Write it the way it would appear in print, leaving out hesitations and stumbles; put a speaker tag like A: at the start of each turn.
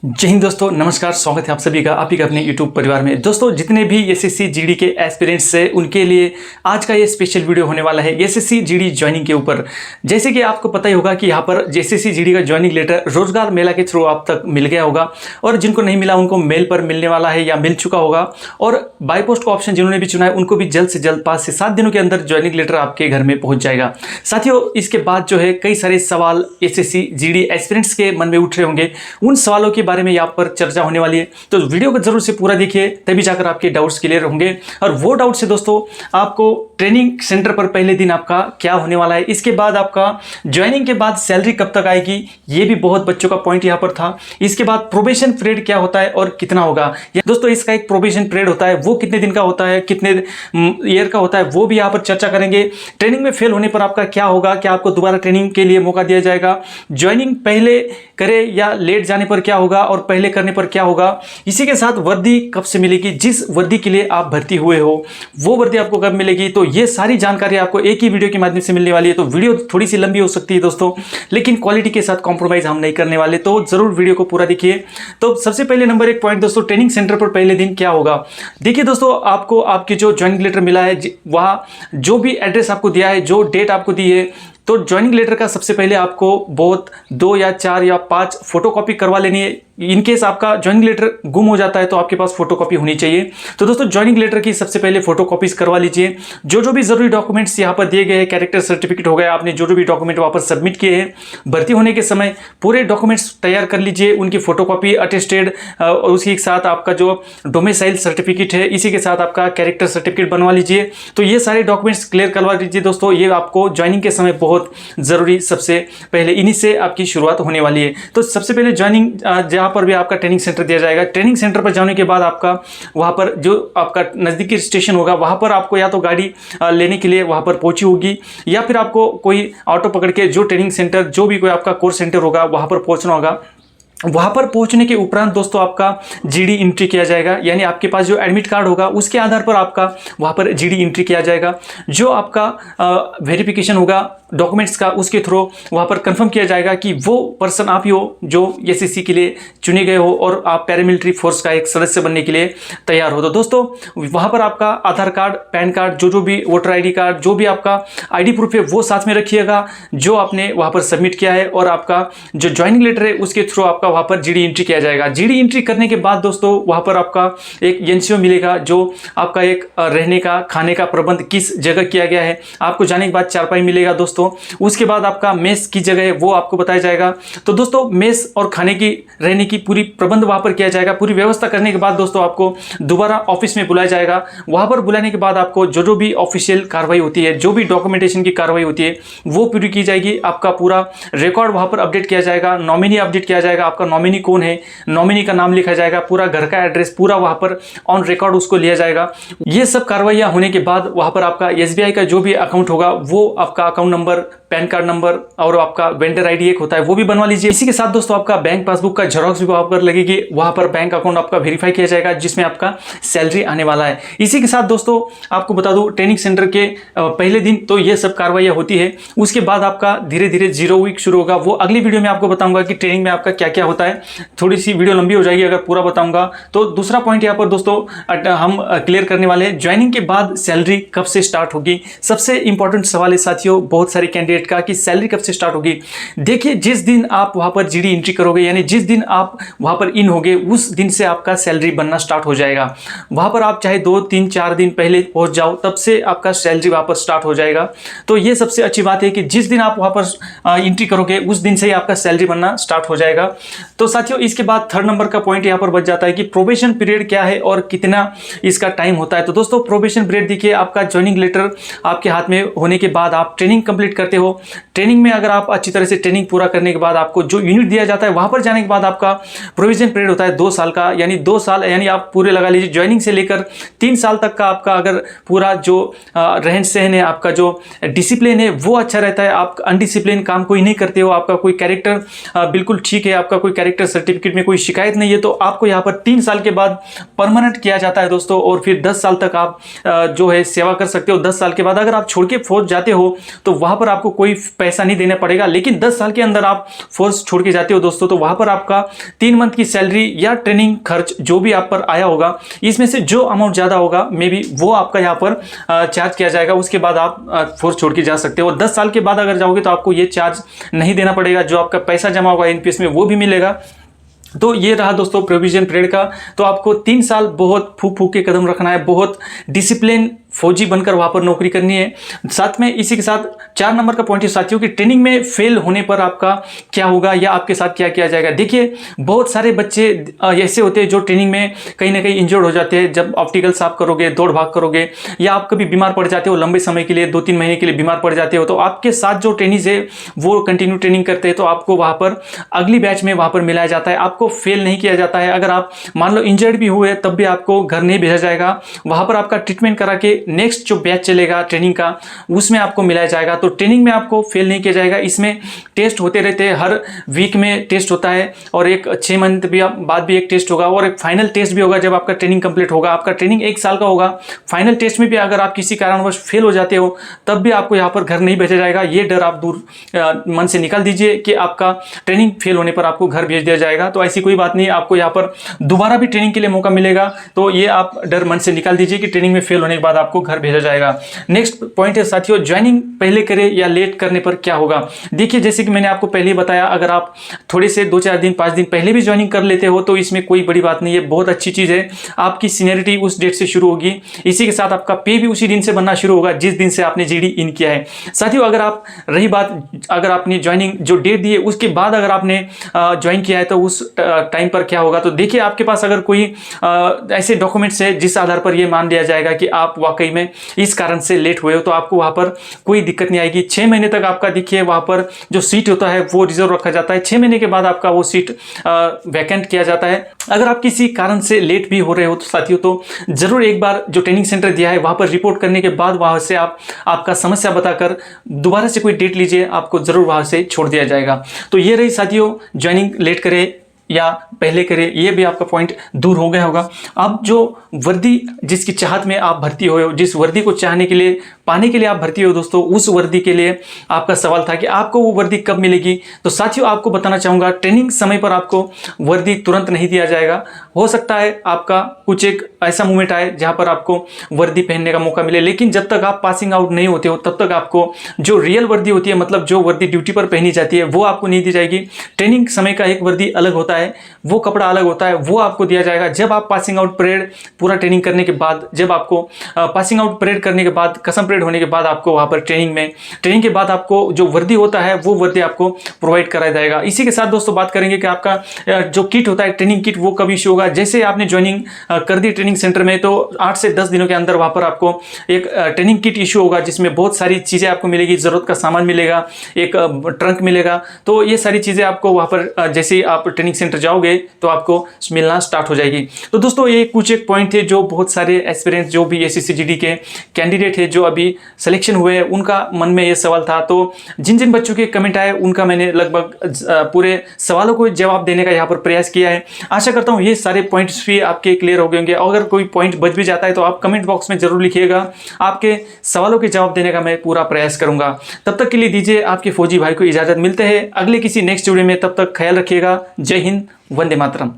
A: जय हिंद दोस्तों, नमस्कार। स्वागत है आप सभी का आप ही का अपने YouTube परिवार में। दोस्तों, जितने भी एसएससी जीडी के एस्पिरेंट्स हैं उनके लिए आज का ये स्पेशल वीडियो होने वाला है एसएससी जीडी ज्वाइनिंग के ऊपर। जैसे कि आपको पता ही होगा कि यहाँ पर एसएससी जीडी का ज्वाइनिंग लेटर रोजगार मेला के थ्रू आप तक मिल गया होगा, और जिनको नहीं मिला उनको मेल पर मिलने वाला है या मिल चुका होगा। और बाय पोस्ट का ऑप्शन जिन्होंने भी चुना है उनको भी जल्द से जल्द 5 से 7 दिनों के अंदर ज्वाइनिंग लेटर आपके घर में पहुंच जाएगा। साथियों, इसके बाद जो है कई सारे सवाल एसएससी जीडी एस्पिरेंट्स के मन में उठ रहे होंगे। उन सवालों के बारे में यहाँ पर चर्चा होने वाली है, तो वीडियो को जरूर से पूरा देखिए, तभी जाकर आपके डाउट्स क्लियर होंगे। और वो डाउट्स है दोस्तों, आपको ट्रेनिंग सेंटर पर पहले दिन आपका क्या होने वाला है, इसके बाद आपका ज्वाइनिंग के बाद सैलरी कब तक आएगी, ये भी बहुत बच्चों का पॉइंट यहाँ पर था। इसके बाद प्रोबेशन पीरियड क्या होता है और कितना होगा। दोस्तों, इसका एक प्रोबेशन पीरियड होता है, वो कितने दिन का होता है, कितने ईयर का होता है, वो भी यहाँ पर चर्चा करेंगे। ट्रेनिंग में फेल होने पर आपका क्या होगा, क्या आपको दोबारा ट्रेनिंग के लिए मौका दिया जाएगा, ज्वाइनिंग पहले करे या लेट जाने पर क्या होगा, और पहले करने पर क्या होगा। इसी के साथ वर्दी कब से मिलेगी, जिस वर्दी के लिए आप भर्ती हुए हो वो वर्दी आपको कब मिलेगी। तो ये सारी जानकारी आपको एक ही वीडियो के माध्यम से मिलने वाली है। तो वीडियो थोड़ी सी लंबी हो सकती है दोस्तों, लेकिन क्वालिटी के साथ कॉम्प्रोमाइज हम नहीं करने वाले, तो जरूर वीडियो को पूरा देखिए। तो सबसे पहले नंबर 1 पॉइंट दोस्तों, ट्रेनिंग सेंटर पर पहले दिन क्या होगा। देखिए दोस्तों, आपको आपके जो ज्वाइनिंग लेटर मिला है वहाँ जो भी एड्रेस आपको दिया है, जो डेट आपको दी है, तो ज्वाइनिंग लेटर का सबसे पहले आपको बहुत 2 या 4 या 5 फोटोकॉपी करवा लेनी है। इनकेस आपका ज्वाइनिंग लेटर गुम हो जाता है तो आपके पास फोटोकॉपी होनी चाहिए। तो दोस्तों, ज्वाइनिंग लेटर की सबसे पहले फोटोकॉपीज करवा लीजिए। जो भी जरूरी डॉक्यूमेंट्स यहाँ पर दिए गए हैं, कैरेक्टर सर्टिफिकेट हो गया, आपने जो भी डॉक्यूमेंट वहाँ पर सबमिट किए हैं भर्ती होने के समय, पूरे डॉक्यूमेंट्स तैयार कर लीजिए, उनकी फोटोकॉपी अटेस्टेड, और उसी के साथ आपका जो डोमिसाइल सर्टिफिकेट है, इसी के साथ आपका कैरेक्टर सर्टिफिकेट बनवा लीजिए। तो ये सारे डॉक्यूमेंट्स क्लियर करवा लीजिए दोस्तों, ये आपको ज्वाइनिंग के समय बहुत जरूरी, सबसे पहले इन्हीं से आपकी शुरुआत होने वाली है। तो सबसे पहले ज्वाइनिंग जहां पर भी आपका ट्रेनिंग सेंटर दिया जाएगा, ट्रेनिंग सेंटर पर जाने के बाद आपका वहां पर जो आपका नजदीकी स्टेशन होगा वहां पर आपको या तो गाड़ी लेने के लिए वहां पर पहुंची होगी, या फिर आपको कोई ऑटो पकड़ के जो ट्रेनिंग सेंटर, जो भी कोई आपका कोर्स सेंटर होगा वहां पर पहुंचना होगा। वहां पर पहुंचने के उपरांत दोस्तों आपका जीडी एंट्री किया जाएगा, यानी आपके पास जो एडमिट कार्ड होगा उसके आधार पर आपका वहां पर जीडी एंट्री किया जाएगा। जो आपका वेरिफिकेशन होगा डॉक्यूमेंट्स का, उसके थ्रू वहां पर कंफर्म किया जाएगा कि वो पर्सन आप ही हो जो एसएससी के लिए चुने गए हो और आप पैरामिलिट्री फोर्स का एक सदस्य बनने के लिए तैयार हो। तो दोस्तों, वहां पर आपका आधार कार्ड, पैन कार्ड, जो भी वोटर आईडी कार्ड, जो भी आपका आईडी प्रूफ है वो साथ में रखिएगा जो आपने वहां पर सबमिट किया है, और आपका जो ज्वाइनिंग लेटर है उसके थ्रू आपका वहां पर जीडी एंट्री किया जाएगा। जीडी एंट्री करने के बाद दोस्तों वहां पर आपका एक एनसीओ मिलेगा, जो आपका एक रहने का, खाने का प्रबंध किस जगह किया गया है। आपको जाने के बाद चारपाई मिलेगा दोस्तों। उसके बाद आपका मेस की जगह है वो आपको बताया जाएगा। तो दोस्तों, मेस और खाने की, रहने की पूरी प्रबंध वहां पर किया जाएगा। पूरी व्यवस्था करने के बाद दोस्तों आपको दोबारा ऑफिस में बुलाया जाएगा। वहां पर बुलाने के बाद आपको जो भी ऑफिशियल कार्रवाई होती है, जो भी डॉक्यूमेंटेशन की कार्रवाई होती है वो पूरी की जाएगी। आपका पूरा रिकॉर्ड वहां पर अपडेट किया जाएगा, नॉमिनी अपडेट किया जाएगा, आपका नॉमिनी कौन है, नॉमिनी का नाम लिखा जाएगा, पूरा घर का एड्रेस पूरा वहां पर ऑन रिकॉर्ड उसको लिया जाएगा। ये सब कार्रवाइयां होने के बाद वहां पर आपका एसबीआई का जो भी अकाउंट होगा वो आपका account number, pan card number और आपका वेंडर आईडी एक होता है वो भी बनवा लीजिए। इसी के साथ दोस्तों आपका बैंक पासबुक का जेरॉक्स भी वहां पर लगेगी। वहां पर बैंक अकाउंट आपका वेरीफाई किया जाएगा जिसमें आपका सैलरी आने वाला है। इसी के साथ दोस्तों आपको बता दूं, ट्रेनिंग सेंटर के पहले दिन तो ये सब कार्रवाइयां होती है। उसके बाद आपका धीरे धीरे 0 वीक शुरू होगा। वो अगली वीडियो में आपको बताऊंगा कि ट्रेनिंग में आपका क्या क्या होता है। थोड़ी सी वीडियो लंबी हो जाएगी अगर पूरा बताऊंगा। तो दूसरा पॉइंट यहाँ पर दोस्तों हम क्लियर करने वाले हैं, ज्वाइनिंग के बाद सैलरी कब से स्टार्ट होगी। सबसे इंपॉर्टेंट सवाल है साथियों बहुत सारे कैंडिडेट का कि सैलरी कब से स्टार्ट होगी। देखिए, जिस दिन आप वहां पर जीडी एंट्री करोगे, यानी जिस दिन आप वहां पर इन होगे, उस दिन से आपका सैलरी बनना स्टार्ट हो जाएगा। वहां पर आप चाहे 2, 3, 4 दिन पहले पहुंच जाओ, तब से आपका सैलरी वहां पर स्टार्ट हो जाएगा। तो ये सबसे अच्छी बात है कि जिस दिन आप वहां पर एंट्री करोगे उस दिन से ही आपका सैलरी बनना स्टार्ट हो जाएगा। तो साथियों, इसके बाद 3rd नंबर का पॉइंट यहां पर बच जाता है कि प्रोबेशन पीरियड क्या है और कितना इसका टाइम होता है। तो दोस्तों, प्रोबेशन पीरियड देखिए, आपका ज्वाइनिंग लेटर आपके हाथ में होने के बाद आप ट्रेनिंग कंप्लीट करते हो। ट्रेनिंग में अगर आप अच्छी तरह से ट्रेनिंग पूरा करने के बाद आपको जो यूनिट दिया जाता है वहां पर जाने के बाद आपका प्रोविजन पीरियड होता है 2 साल का, यानी 2 साल, यानी आप पूरे लगा लीजिए ज्वाइनिंग से लेकर 3 साल तक का आपका अगर पूरा जो रहन सहन है, आपका जो डिसिप्लिन है वो अच्छा रहता है, आप अनडिसिप्लिन काम कोई नहीं करते हो, आपका कोई कैरेक्टर बिल्कुल ठीक है, आपका कोई कैरेक्टर सर्टिफिकेट में कोई शिकायत नहीं है, तो आपको यहाँ पर 3 साल के बाद परमानेंट किया जाता है दोस्तों। और फिर 10 साल तक आप जो है सेवा कर सकते हो। 10 साल के बाद अगर आप छोड़ के फौज जाते हो तो वहां पर आपको कोई पैसा नहीं देना पड़ेगा। लेकिन 10 साल के अंदर आप फोर्स छोड़ के जाते हो दोस्तों, तो वहाँ पर आपका 3 मंथ की सैलरी या ट्रेनिंग खर्च जो भी आप पर आया होगा, इसमें से जो अमाउंट ज़्यादा होगा मे बी वो आपका यहाँ पर चार्ज किया जाएगा। उसके बाद आप फोर्स छोड़ के जा सकते हो। 10 साल के बाद अगर जाओगे तो आपको ये चार्ज नहीं देना पड़ेगा, जो आपका पैसा जमा होगा एनपीएस में वो भी मिलेगा। तो ये रहा दोस्तों प्रोविजन पीरियड का। तो आपको 3 साल बहुत फूक फूक के कदम रखना है, बहुत डिसिप्लिन फौजी बनकर वहाँ पर नौकरी करनी है। साथ में इसी के साथ 4 नंबर का पॉइंट है साथियों कि ट्रेनिंग में फेल होने पर आपका क्या होगा या आपके साथ क्या किया जाएगा। देखिए बहुत सारे बच्चे ऐसे होते हैं जो ट्रेनिंग में कहीं ना कहीं इंजर्ड हो जाते हैं। जब ऑप्टिकल साफ करोगे, दौड़ भाग करोगे, या आप कभी बीमार पड़ जाते हो, लंबे समय के लिए 2-3 महीने के लिए बीमार पड़ जाते हो, तो आपके साथ जो ट्रेनिंग है वो कंटिन्यू ट्रेनिंग करते हैं, तो आपको वहाँ पर अगली बैच में वहाँ पर मिलाया जाता है, आपको फेल नहीं किया जाता है। अगर आप मान लो इंजर्ड भी हुए तब भी आपको घर नहीं भेजा जाएगा, वहाँ पर आपका ट्रीटमेंट करा के नेक्स्ट जो बैच चलेगा ट्रेनिंग का उसमें आपको मिलाया जाएगा। तो ट्रेनिंग में आपको फेल नहीं किया जाएगा। इसमें टेस्ट होते रहते हैं, हर वीक में टेस्ट होता है, और एक 6 मंथ भी बाद भी एक टेस्ट होगा, और एक फाइनल टेस्ट भी होगा जब आपका ट्रेनिंग कंप्लीट होगा। आपका ट्रेनिंग 1 साल का होगा। फाइनल टेस्ट में भी अगर आप किसी कारणवश फेल हो जाते हो तब भी आपको यहाँ पर घर नहीं भेजा जाएगा। ये डर आप दूर मन से निकाल दीजिए कि आपका ट्रेनिंग फेल होने पर आपको घर भेज दिया जाएगा। तो ऐसी कोई बात नहीं, आपको यहाँ पर दोबारा भी ट्रेनिंग के लिए मौका मिलेगा। तो ये आप डर मन से निकाल दीजिए कि ट्रेनिंग में फेल होने के बाद आपको घर भेजा जाएगा। नेक्स्ट पॉइंट है साथियों, ज्वाइनिंग पहले करें या लेट करने पर क्या होगा। देखिए जैसे कि मैंने आपको पहले ही बताया, अगर आप थोड़े से 2-4 दिन 5 दिन पहले भी ज्वाइनिंग कर लेते हो तो इसमें कोई बड़ी बात नहीं है, बहुत अच्छी चीज़ है। आपकी सीनियरिटी उस डेट से शुरू होगी, इसी के साथ आपका पे भी उसी दिन से बनना शुरू होगा जिस दिन से आपने जीडी इन किया है। साथियों अगर आप रही बात, अगर आपने ज्वाइनिंग जो डेट दी है उसके बाद अगर आपने ज्वाइन किया है तो उस टाइम पर क्या होगा। तो देखिए आपके पास अगर कोई ऐसे डॉक्यूमेंट्स है जिस आधार पर यह मान लिया जाएगा कि आप वाकई में इस कारण से लेट हुए हो, तो आपको वहां पर कोई दिक्कत नहीं आएगी। 6 महीने तक आपका देखिए वहां पर जो सीट होता है वो रिजर्व रखा जाता है। 6 महीने के बाद आपका वो सीट वैकेंट किया जाता है। अगर आप किसी कारण से लेट भी हो रहे हो तो साथियों तो जरूर एक बार जो ट्रेनिंग सेंटर दिया है वहां पर रिपोर्ट करने के बाद वहां से आप आपका समस्या बताकर दोबारा से कोई डेट लीजिए, आपको जरूर वहां से छोड़ दिया जाएगा। तो ये रही साथियों, ज्वाइनिंग लेट करे या पहले करें, ये भी आपका पॉइंट दूर हो गया होगा। अब जो वर्दी जिसकी चाहत में आप भर्ती हुए हो, जिस वर्दी को चाहने के लिए पाने के लिए आप भर्ती हो दोस्तों, उस वर्दी के लिए आपका सवाल था कि आपको वो वर्दी कब मिलेगी। तो साथियों आपको बताना चाहूँगा, ट्रेनिंग समय पर आपको वर्दी तुरंत नहीं दिया जाएगा। हो सकता है आपका कुछ एक ऐसा मोमेंट आए जहाँ पर आपको वर्दी पहनने का मौका मिले, लेकिन जब तक आप पासिंग आउट नहीं होते हो तब तक आपको जो रियल वर्दी होती है, मतलब जो वर्दी ड्यूटी पर पहनी जाती है, वो आपको नहीं दी जाएगी। ट्रेनिंग समय का एक वर्दी अलग होता है, वो कपड़ा अलग होता है, वो आपको दिया जाएगा जब आप पासिंग आउट परेड पूरा ट्रेनिंग करने के बाद, जब आपको पासिंग आउट परेड करने के बाद, कसम परेड होने के बाद आपको वहाँ पर ट्रेनिंग के बाद आपको जो वर्दी होता है वो वर्दी आपको प्रोवाइड कराया जाएगा। इसी के साथ दोस्तों बात करेंगे कि आपका जो किट होता है, ट्रेनिंग किट, वो कब इशू होगा। जैसे आपने ज्वाइनिंग कर दी ट्रेनिंग सेंटर में तो 8 से 10 दिनों के अंदर वहाँ पर आपको एक ट्रेनिंग किट इशू होगा जिसमें बहुत सारी चीज़ें आपको मिलेगी, ज़रूरत का सामान मिलेगा, एक ट्रंक मिलेगा। तो ये सारी चीज़ें आपको वहाँ पर जैसे ही आप ट्रेनिंग सेंटर जाओगे तो आपको मिलना स्टार्ट हो जाएगी। तो दोस्तों ये कुछ एक पॉइंट थे जो बहुत सारे एस्पिरेंट जो भी एसएससी जीडी के कैंडिडेट है जो अभी सिलेक्शन हुए हैं उनका मन में ये सवाल था। तो जिन जिन बच्चों के कमेंट आए उनका मैंने लगभग पूरे सवालों को जवाब देने का यहाँ पर प्रयास किया है। आशा करता हूँ ये सारे पॉइंट्स भी आपके क्लियर हो गए होंगे। अगर कोई पॉइंट बच भी जाता है तो आप कमेंट बॉक्स में जरूर लिखिएगा, आपके सवालों के जवाब देने का मैं पूरा प्रयास करूंगा। तब तक के लिए दीजिए आपके फौजी भाई को इजाजत। मिलते हैं अगले किसी नेक्स्ट वीडियो में, तब तक ख्याल रखिएगा। जय हिंद, वंदे मातरम।